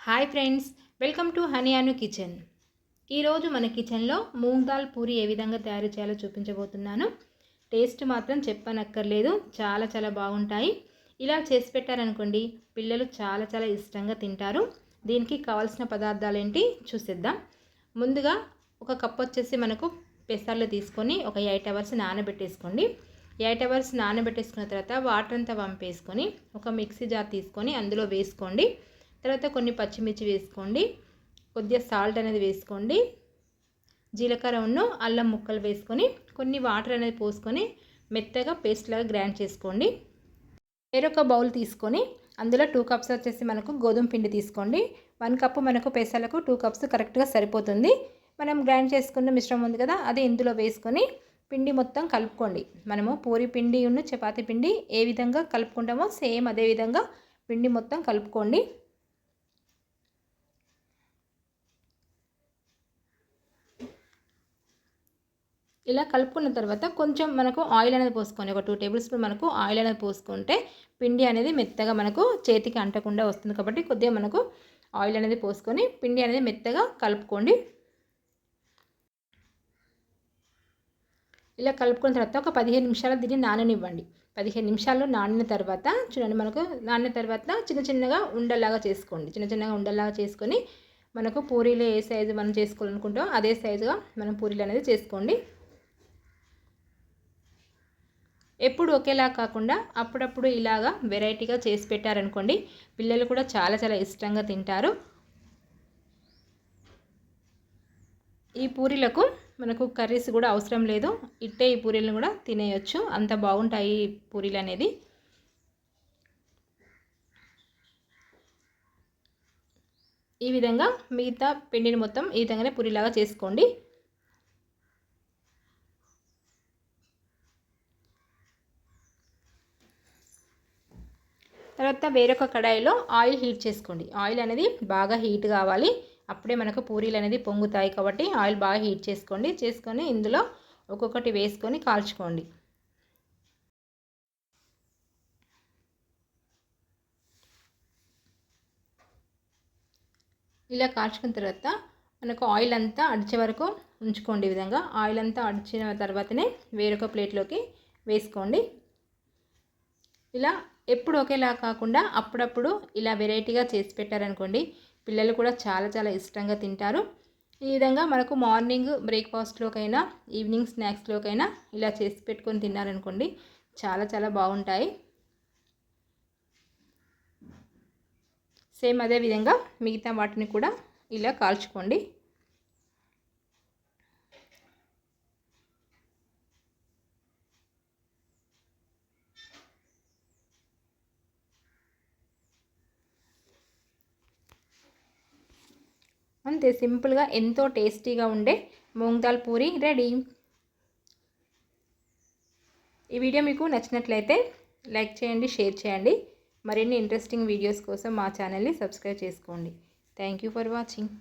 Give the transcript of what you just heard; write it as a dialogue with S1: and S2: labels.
S1: Hi friends, welcome to honey Anu kitchen. ఈరోజు మన కిచెన్లో మూంగ్ దాల్ పూరి ఏ విధంగా తయారు చేయాలో చూపించబోతున్నాను. టేస్ట్ మాత్రం చెప్పనక్కర్లేదు, చాలా చాలా బాగుంటాయి. ఇలా చేసి పెట్టారనుకోండి, పిల్లలు చాలా చాలా ఇష్టంగా తింటారు. దీనికి కావాల్సిన పదార్థాలు ఏంటి చూసేద్దాం. ముందుగా ఒక కప్ వచ్చేసి మనకు పెసర్లు తీసుకొని ఒక 8 అవర్స్ నానబెట్టేసుకోండి. 8 అవర్స్ నానబెట్టేసుకున్న తర్వాత వాటర్ అంతా వంపేసుకొని ఒక మిక్సీ జార్ తీసుకొని అందులో వేసుకోండి. తర్వాత కొన్ని పచ్చిమిర్చి వేసుకోండి, కొద్దిగా సాల్ట్ అనేది వేసుకోండి, జీలకర్ర అల్లం ముక్కలు వేసుకొని కొన్ని వాటర్ అనేది పోసుకొని మెత్తగా పేస్ట్ లాగా గ్రైండ్ చేసుకోండి. వేరొక బౌల్ తీసుకొని అందులో 2 కప్స్ వచ్చేసి మనకు గోధుమ పిండి తీసుకోండి. 1 కప్పు మనకు పెసర్లకు 2 కప్స్ కరెక్ట్గా సరిపోతుంది. మనం గ్రైండ్ చేసుకున్న మిశ్రమం ఉంది కదా, అది ఇందులో వేసుకొని పిండి మొత్తం కలుపుకోండి. మనము పూరి పిండి చపాతీ పిండి ఏ విధంగా కలుపుకుంటామో సేమ్ అదే విధంగా పిండి మొత్తం కలుపుకోండి. ఇలా కలుపుకున్న తర్వాత కొంచెం మనకు ఆయిల్ అనేది పోసుకొని ఒక 2 టేబుల్ స్పూన్ మనకు ఆయిల్ అనేది పోసుకుంటే పిండి అనేది మెత్తగా మనకు చేతికి అంటకుండా వస్తుంది. కాబట్టి కొద్దిగా మనకు ఆయిల్ అనేది పోసుకొని పిండి అనేది మెత్తగా కలుపుకోండి. ఇలా కలుపుకున్న తర్వాత ఒక 15 నిమిషాలు దీన్ని నాననివ్వండి. 15 నిమిషాలు నానిన తర్వాత చూడండి, మనకు నానిన తర్వాత చిన్న చిన్నగా ఉండల్లాగా చేసుకోండి. చిన్న చిన్నగా ఉండల్లాగా చేసుకొని మనకు పూరీలు ఏ సైజు మనం చేసుకోవాలనుకుంటామో అదే సైజుగా మనం పూరీలు అనేది చేసుకోండి. ఎప్పుడు ఒకేలా కాకుండా అప్పుడప్పుడు ఇలాగా వెరైటీగా చేసి పెట్టారనుకోండి, పిల్లలు కూడా చాలా చాలా ఇష్టంగా తింటారు. ఈ పూరీలకు మనకు కర్రీస్ కూడా అవసరం లేదు, ఇట్టే ఈ పూరీలను కూడా తినేయచ్చు, అంత బాగుంటాయి ఈ పూరీలు అనేది. ఈ విధంగా మిగతా పిండిని మొత్తం ఈ విధంగానే పూరీలాగా చేసుకోండి. తర్వాత వేరొక కడాయిలో ఆయిల్ హీట్ చేసుకోండి. ఆయిల్ అనేది బాగా హీట్ కావాలి, అప్పుడే మనకు పూరీలు అనేది పొంగుతాయి. కాబట్టి ఆయిల్ బాగా హీట్ చేసుకోండి. చేసుకొని ఇందులో ఒక్కొక్కటి వేసుకొని కాల్చుకోండి. ఇలా కాల్చుకున్న తర్వాత మనకు ఆయిల్ అంతా అడిచే వరకు ఉంచుకోండి. ఈ విధంగా ఆయిల్ అంతా అడిచిన తర్వాతనే వేరొక ప్లేట్లోకి వేసుకోండి. ఇలా ఎప్పుడు ఒకేలా కాకుండా అప్పుడప్పుడు ఇలా వెరైటీగా చేసి పెట్టారనుకోండి, పిల్లలు కూడా చాలా చాలా ఇష్టంగా తింటారు. ఈ విధంగా మనకు మార్నింగ్ బ్రేక్ఫాస్ట్లోకైనా ఈవినింగ్ స్నాక్స్లోకైనా ఇలా చేసి పెట్టుకొని తిన్నారనుకోండి, చాలా చాలా బాగుంటాయి. సేమ్ అదే విధంగా మిగతా వాటిని కూడా ఇలా కాల్చుకోండి. అంతే సింపుల్గా ఎంతో టేస్టీగా ఉండే మూంగ్ దాల్ పూరి రెడీ. ఈ వీడియో మీకు నచ్చినట్లయితే లైక్ చేయండి, షేర్ చేయండి. మరిన్ని ఇంట్రెస్టింగ్ వీడియోస్ కోసం మా ఛానల్ని సబ్స్క్రైబ్ చేసుకోండి. Thank you for watching.